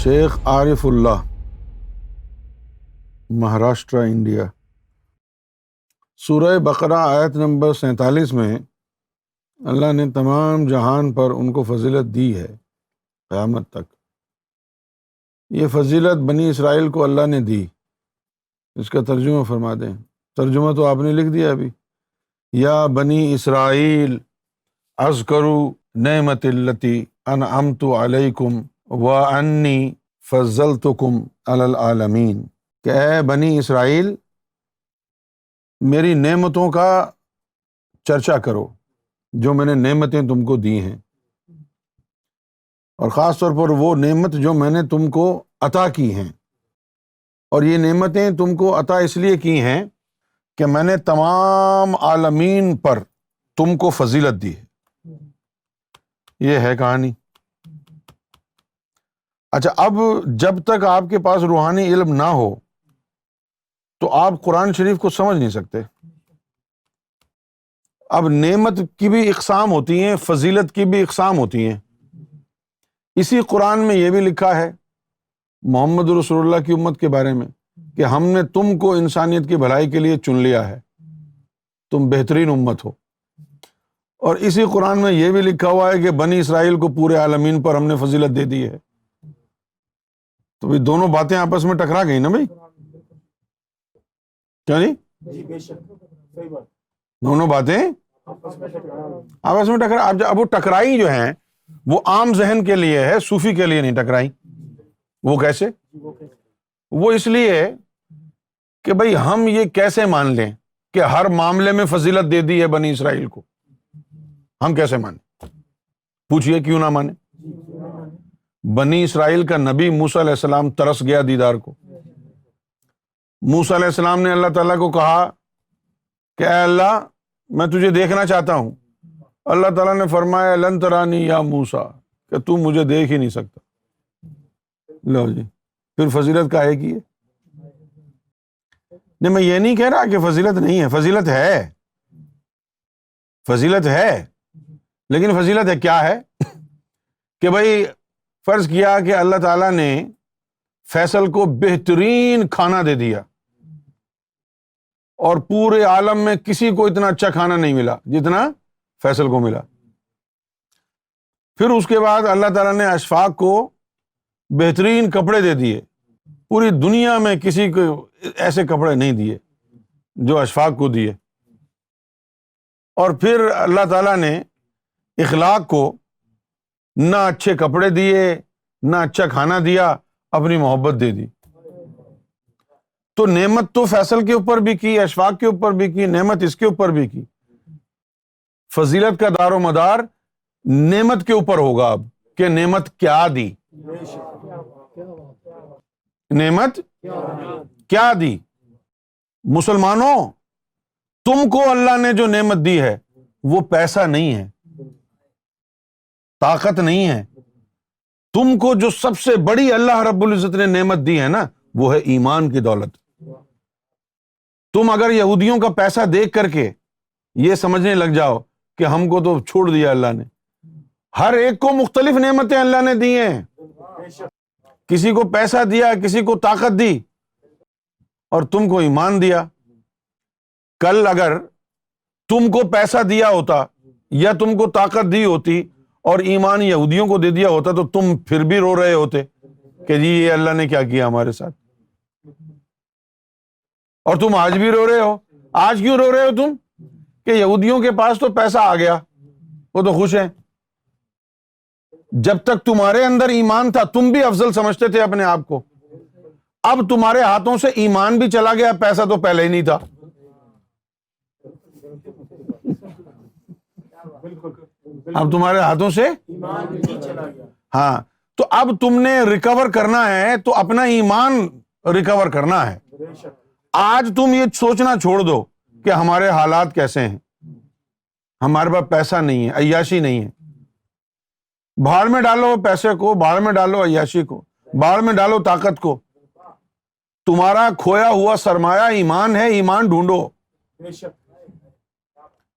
شیخ عارف اللہ، Maharashtra, India. سورہ بقرہ آیت number 47 میں اللہ نے تمام جہان پر ان کو فضیلت دی ہے قیامت تک۔ یہ فضیلت بنی اسرائیل کو اللہ نے دی۔ اس کا ترجمہ فرما دیں۔ ترجمہ تو آپ نے لکھ دیا ابھی۔ یا بنی اسرائیل اذکروا نعمت التی انعمت علیکم وانی فضلتکم علی العالمین، کہ اے بنی اسرائیل میری نعمتوں کا چرچا کرو جو میں نے نعمتیں تم کو دی ہیں، اور خاص طور پر وہ نعمت جو میں نے تم کو عطا کی ہیں۔ اور یہ نعمتیں تم کو عطا اس لیے کی ہیں کہ میں نے تمام عالمین پر تم کو فضیلت دی ہے۔ یہ ہے کہانی۔ اچھا، اب جب تک آپ کے پاس روحانی علم نہ ہو تو آپ قرآن شریف کو سمجھ نہیں سکتے۔ اب نعمت کی بھی اقسام ہوتی ہیں، فضیلت کی بھی اقسام ہوتی ہیں۔ اسی قرآن میں یہ بھی لکھا ہے محمد رسول اللہ کی امت کے بارے میں کہ ہم نے تم کو انسانیت کی بھلائی کے لیے چن لیا ہے، تم بہترین امت ہو۔ اور اسی قرآن میں یہ بھی لکھا ہوا ہے کہ بنی اسرائیل کو پورے عالمین پر ہم نے فضیلت دے دی ہے۔ تو بھی دونوں باتیں آپس میں ٹکرا گئی نا بھائی، کیا جی؟ دونوں باتیں آپس میں ٹکرا۔ اب وہ ٹکرائی جو ہیں وہ عام ذہن کے لیے ہے، صوفی کے لیے نہیں ٹکرائی۔ وہ کیسے؟ وہ اس لیے کہ بھئی ہم یہ کیسے مان لیں کہ ہر معاملے میں فضیلت دے دی ہے بنی اسرائیل کو؟ ہم کیسے مانیں؟ پوچھئے کیوں نہ مانیں؟ بنی اسرائیل کا نبی موسیٰ علیہ السلام ترس گیا دیدار کو۔ موسیٰ علیہ السلام نے اللہ تعالیٰ کو کہا کہ اے اللہ میں تجھے دیکھنا چاہتا ہوں۔ اللہ تعالیٰ نے فرمایا لن ترانی یا موسیٰ، کہ تو مجھے دیکھ ہی نہیں سکتا۔ لو جی، پھر فضیلت کا ہے کی ہے؟ نہیں، میں یہ نہیں کہہ رہا کہ فضیلت نہیں ہے، فضیلت ہے، فضیلت ہے، لیکن فضیلت ہے کیا ہے کہ بھئی فرض کیا کہ اللہ تعالیٰ نے فیصل کو بہترین کھانا دے دیا اور پورے عالم میں کسی کو اتنا اچھا کھانا نہیں ملا جتنا فیصل کو ملا۔ پھر اس کے بعد اللہ تعالیٰ نے اشفاق کو بہترین کپڑے دے دیے، پوری دنیا میں کسی کو ایسے کپڑے نہیں دیے جو اشفاق کو دیے۔ اور پھر اللہ تعالیٰ نے اخلاق کو نہ اچھے کپڑے دیے نہ اچھا کھانا دیا، اپنی محبت دے دی۔ تو نعمت تو فیصل کے اوپر بھی کی، اشفاق کے اوپر بھی کی، نعمت اس کے اوپر بھی کی۔ فضیلت کا دار و مدار نعمت کے اوپر ہوگا اب کہ نعمت کیا دی، نعمت کیا دی۔ مسلمانوں، تم کو اللہ نے جو نعمت دی ہے وہ پیسہ نہیں ہے، طاقت نہیں ہے۔ تم کو جو سب سے بڑی اللہ رب العزت نے نعمت دی ہے نا، وہ ہے ایمان کی دولت۔ تم اگر یہودیوں کا پیسہ دیکھ کر کے یہ سمجھنے لگ جاؤ کہ ہم کو تو چھوڑ دیا اللہ نے، ہر ایک کو مختلف نعمتیں اللہ نے دی ہیں۔ کسی کو پیسہ دیا، کسی کو طاقت دی، اور تم کو ایمان دیا۔ کل اگر تم کو پیسہ دیا ہوتا یا تم کو طاقت دی ہوتی اور ایمان یہودیوں کو دے دیا ہوتا تو تم پھر بھی رو رہے ہوتے کہ جی یہ اللہ نے کیا کیا ہمارے ساتھ، اور تم آج بھی رو رہے ہو۔ آج کیوں رو رہے ہو تم؟ کہ یہودیوں کے پاس تو پیسہ آ گیا، وہ تو خوش ہیں۔ جب تک تمہارے اندر ایمان تھا تم بھی افضل سمجھتے تھے اپنے آپ کو، اب تمہارے ہاتھوں سے ایمان بھی چلا گیا، پیسہ تو پہلے ہی نہیں تھا۔ اب تمہارے ہاتھوں سے ہاں، تو اب تم نے ریکور کرنا ہے تو اپنا ایمان ریکور کرنا ہے۔ آج تم یہ سوچنا چھوڑ دو کہ ہمارے حالات کیسے ہیں، ہمارے پاس پیسہ نہیں ہے، عیاشی نہیں ہے۔ بھاڑ میں ڈالو پیسے کو، بھاڑ میں ڈالو عیاشی کو، بھاڑ میں ڈالو طاقت کو۔ تمہارا کھویا ہوا سرمایہ ایمان ہے، ایمان ڈھونڈو۔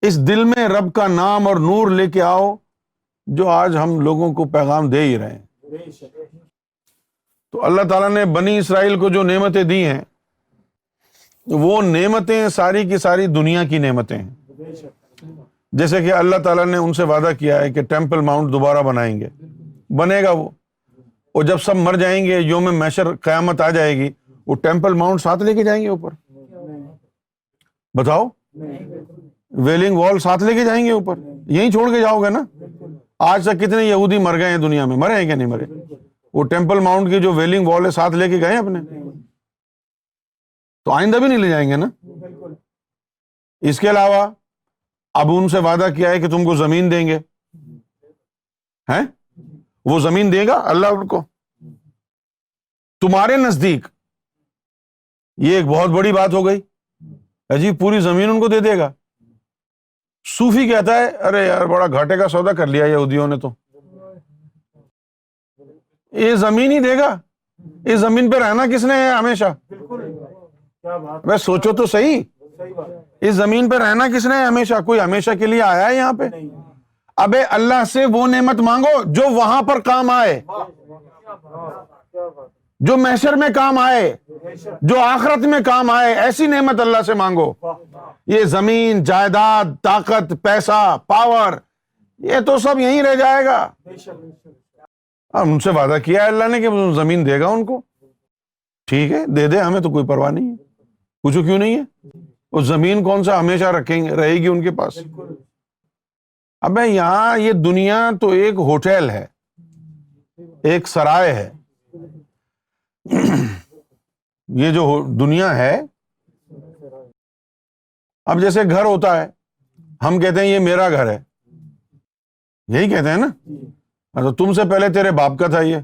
اس دل میں رب کا نام اور نور لے کے آؤ جو آج ہم لوگوں کو پیغام دے ہی رہے ہیں۔ تو اللہ تعالیٰ نے بنی اسرائیل کو جو نعمتیں دی ہیں وہ نعمتیں ساری کی ساری دنیا کی نعمتیں ہیں. جیسے کہ اللہ تعالیٰ نے ان سے وعدہ کیا ہے کہ ٹیمپل ماؤنٹ دوبارہ بنائیں گے، بنے گا وہ، اور جب سب مر جائیں گے، یوم محشر قیامت آ جائے گی، وہ ٹیمپل ماؤنٹ ساتھ لے کے جائیں گے اوپر؟ بتاؤ، ویلنگ وال ساتھ لے کے جائیں گے اوپر؟ یہیں چھوڑ کے جاؤ گے نا؟ آج تک کتنے یہودی مر گئے ہیں دنیا میں، مرے ہیں کہ نہیں مرے؟ وہ ٹیمپل ماؤنٹ کی جو ویلنگ وال ہے ساتھ لے کے گئے اپنے؟ تو آئندہ بھی نہیں لے جائیں گے نا. اس کے علاوہ اب ان سے وعدہ کیا ہے کہ تم کو زمین دیں گے، ہیں؟ وہ زمین دے گا اللہ ان کو تمہارے نزدیک؟ یہ ایک بہت بڑی بات ہو گئی. عجیب، پوری زمین ان کو دے دے گا؟ صوفی کہتا ہے ارے یار بڑا گھاٹے کا سودا کر لیا یہودیوں نے، تو یہ زمین ہی دے گا؟ اس زمین پہ رہنا کس نے ہے ہمیشہ؟ میں سوچو تو صحیح، اس زمین پہ رہنا کس نے ہے ہمیشہ؟ کوئی ہمیشہ کے لیے آیا ہے یہاں پہ؟ ابے اللہ سے وہ نعمت مانگو جو وہاں پر کام آئے، جو محشر میں کام آئے، جو آخرت میں کام آئے. ایسی نعمت اللہ سے مانگو. یہ زمین، جائیداد، طاقت، پیسہ، پاور، یہ تو سب یہیں رہ جائے گا. ان سے وعدہ کیا ہے اللہ نے کہ زمین دے گا ان کو. ٹھیک ہے، دے دے، ہمیں تو کوئی پرواہ نہیں ہے. پوچھو کیوں نہیں ہے؟ وہ زمین کون سا ہمیشہ رہے گی ان کے پاس؟ ابے یہاں یہ دنیا تو ایک ہوٹل ہے، ایک سرائے ہے. یہ جو دنیا ہے، اب جیسے گھر ہوتا ہے، ہم کہتے ہیں یہ میرا گھر ہے، یہی کہتے ہیں نا. تو تم سے پہلے تیرے باپ کا تھا یہ،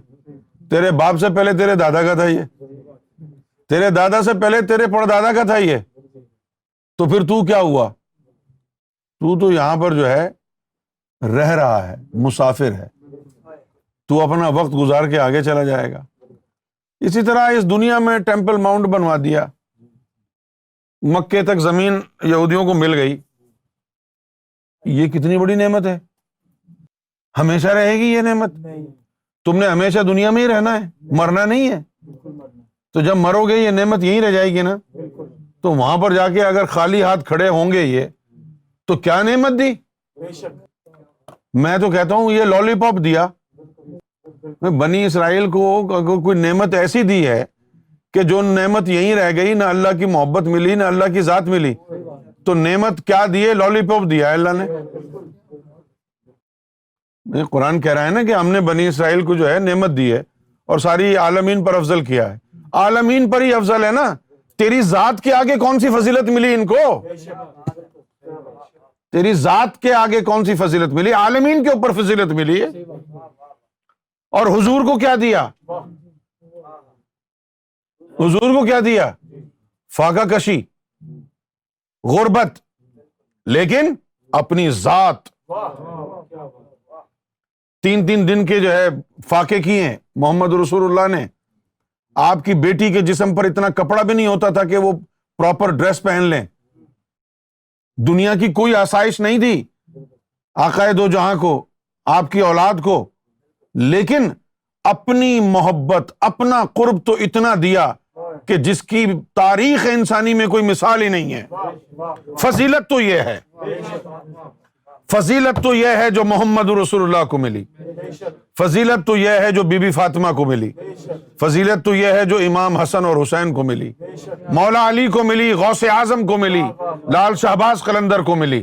تیرے باپ سے پہلے تیرے دادا کا تھا یہ، تیرے دادا سے پہلے تیرے پردادا کا تھا یہ. تو پھر تو کیا ہوا؟ تو یہاں پر جو ہے رہ رہا ہے، مسافر ہے. تو اپنا وقت گزار کے آگے چلا جائے گا. اسی طرح اس دنیا میں ٹیمپل ماؤنٹ بنوا دیا، مکے تک زمین یہودیوں کو مل گئی. یہ کتنی بڑی نعمت ہے، ہمیشہ رہے گی یہ نعمت. تم نے ہمیشہ دنیا میں ہی رہنا ہے، مرنا نہیں ہے. تو جب مرو گے یہ نعمت یہیں رہ جائے گی نا. تو وہاں پر جا کے اگر خالی ہاتھ کھڑے ہوں گے یہ، تو کیا نعمت دی؟ میں تو کہتا ہوں یہ لالی پاپ دیا. بنی اسرائیل کو کوئی نعمت ایسی دی ہے کہ جو نعمت یہیں رہ گئی، نہ اللہ کی محبت ملی نہ اللہ کی ذات ملی. تو نعمت کیا دیے؟ لالی پاپ دیا ہے اللہ نے. قرآن کہہ رہا ہے نا کہ ہم نے بنی اسرائیل کو جو ہے نعمت دی ہے اور ساری عالمین پر افضل کیا ہے. عالمین پر ہی افضل ہے نا. تیری ذات کے آگے کون سی فضیلت ملی ان کو؟ تیری ذات کے آگے کون سی فضیلت ملی؟ عالمین کے اوپر فضیلت ملی ہے. اور حضور کو کیا دیا؟ حضور کو کیا دیا؟ فاقہ کشی، غربت، لیکن اپنی ذات. 3 دن کے جو ہے فاقے کیے ہیں محمد رسول اللہ نے. آپ کی بیٹی کے جسم پر اتنا کپڑا بھی نہیں ہوتا تھا کہ وہ پراپر ڈریس پہن لیں. دنیا کی کوئی آسائش نہیں دی آقائے دو جہاں کو، آپ کی اولاد کو. لیکن اپنی محبت، اپنا قرب تو اتنا دیا کہ جس کی تاریخ انسانی میں کوئی مثال ہی نہیں ہے. فضیلت تو یہ ہے، فضیلت تو یہ ہے جو محمد رسول اللہ کو ملی. فضیلت تو یہ ہے جو بی بی فاطمہ کو ملی. فضیلت تو یہ ہے جو امام حسن اور حسین کو ملی، مولا علی کو ملی، غوث اعظم کو ملی، لال شہباز قلندر کو ملی.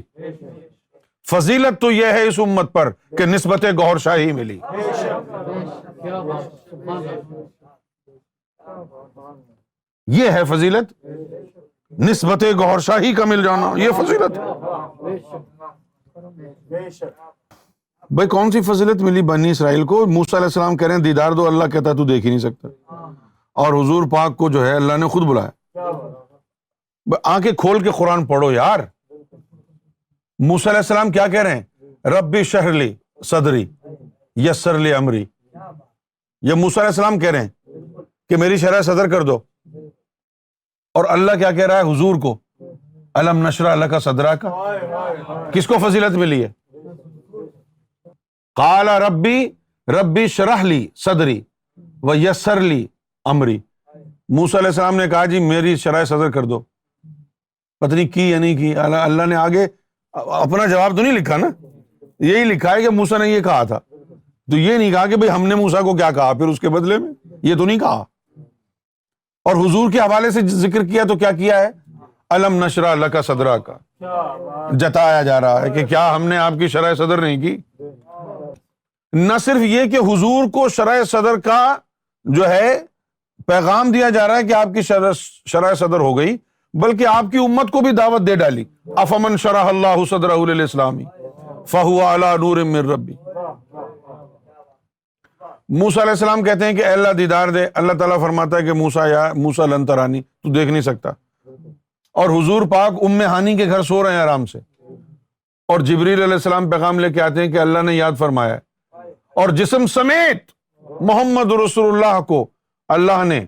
فضیلت تو یہ ہے اس امت پر کہ نسبت گوہر شاہی ملی. یہ ہے فضیلت، نسبت گوہر شاہی کا مل جانا، یہ فضیلت ہے. بھائی کون سی فضیلت ملی بنی اسرائیل کو؟ موسیٰ علیہ السلام کہہ رہے ہیں دیدار دو، اللہ کہتا ہے تو دیکھ ہی نہیں سکتا. اور حضور پاک کو جو ہے اللہ نے خود بلایا. آنکھیں کھول کے قرآن پڑھو یار. موسیٰ علیہ السلام کیا کہہ رہے ہیں؟ ربی اشرح لی صدری یسر لی امری. یہ موسیٰ علیہ السلام کہہ رہے ہیں کہ میری شرح صدر کر دو. اور اللہ کیا کہہ رہا ہے حضور کو؟ الم نشرح لک صدرک. کس کو فضیلت ملی ہے؟ قال ربی اشرح لی صدری ویسر لی امری. موسیٰ علیہ السلام نے کہا جی میری شرح صدر کر دو. پتہ نہیں کی یا نہیں کی. اللہ نے آگے اپنا جواب تو نہیں لکھا نا, یہی لکھا ہے کہ موسیٰ نے یہ کہا تھا. تو یہ نہیں کہا کہ بھئی ہم نے موسیٰ کو کیا کہا پھر اس کے بدلے میں, یہ تو نہیں کہا. اور حضور کے حوالے سے ذکر کیا تو کیا کیا ہے؟ الم نشرح لک صدرک, جتایا جا رہا ہے کہ کیا ہم نے آپ کی شرح صدر نہیں کی. نہ صرف یہ کہ حضور کو شرح صدر کا جو ہے پیغام دیا جا رہا ہے کہ آپ کی شرح صدر ہو گئی, بلکہ آپ کی امت کو بھی دعوت دے ڈالی. افمن شرح اللہ صدرہ للاسلام فہو علی نور من ربی. موسیٰ علیہ السلام کہتے ہیں کہ اے اللہ دیدار دے. اللہ تعالیٰ فرماتا ہے کہ موسیٰ لن ترانی, تو دیکھ نہیں سکتا. اور حضور پاک ام ہانی کے گھر سو رہے ہیں آرام سے, اور جبریل علیہ السلام پیغام لے کے آتے ہیں کہ اللہ نے یاد فرمایا ہے, اور جسم سمیت محمد رسول اللہ کو اللہ نے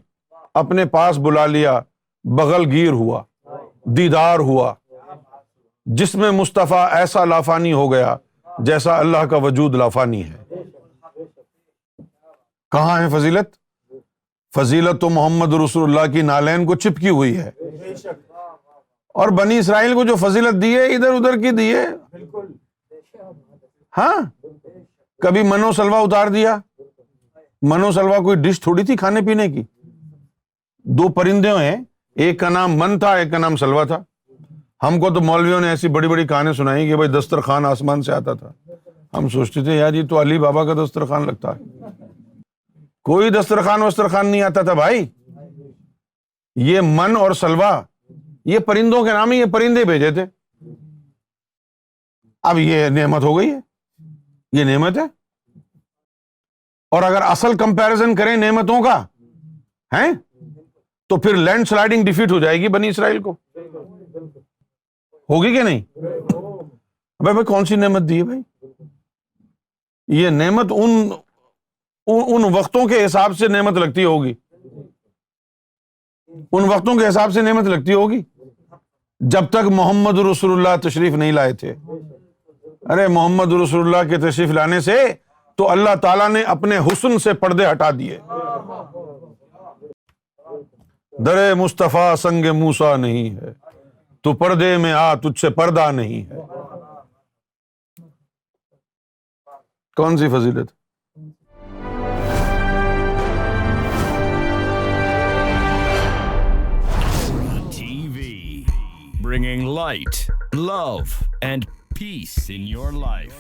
اپنے پاس بلا لیا. بغل گیر ہوا, دیدار ہوا, جسم مصطفیٰ ایسا لافانی ہو گیا جیسا اللہ کا وجود لافانی ہے. کہاں ہے فضیلت؟ فضیلت تو محمد رسول اللہ کی نالین کو چپکی ہوئی ہے. اور بنی اسرائیل کو جو فضیلت دی ہے ادھر ادھر کی دی ہے. ہاں, کبھی منو سلوا اتار دیا. منو سلوا کوئی ڈش تھوڑی تھی کھانے پینے کی. دو پرندے ہیں, ایک کا نام من تھا, ایک کا نام سلوا تھا. ہم کو تو مولویوں نے ایسی بڑی بڑی کہانیں سنائی کہ بھائی دسترخوان آسمان سے آتا تھا. ہم سوچتے تھے یار یہ تو علی بابا کا دسترخوان لگتا ہے. کوئی دسترخوان وسترخوان نہیں آتا تھا بھائی. یہ من اور سلوا یہ پرندوں کے نام ہی, یہ پرندے بھیجے تھے. اب یہ نعمت ہو گئی ہے, یہ نعمت ہے. اور اگر اصل کمپیریزن کریں نعمتوں کا ہیں تو پھر لینڈ سلائڈنگ ڈیفیٹ ہو جائے گی بنی اسرائیل کو. ہوگی کہ نہیں؟ بھائی کون سی نعمت دی ہے بھائی؟ یہ نعمت ان وقتوں کے حساب سے نعمت لگتی ہوگی, ان وقتوں کے حساب سے نعمت لگتی ہوگی جب تک محمد رسول اللہ تشریف نہیں لائے تھے. ارے محمد رسول اللہ کے تشریف لانے سے تو اللہ تعالیٰ نے اپنے حسن سے پردے ہٹا دیے. در مصطفیٰ سنگ موسیٰ نہیں ہے, تو پردے میں آ تجھ سے پردہ نہیں ہے. کون سی فضیلت؟ Bringing light, love, and peace in your life.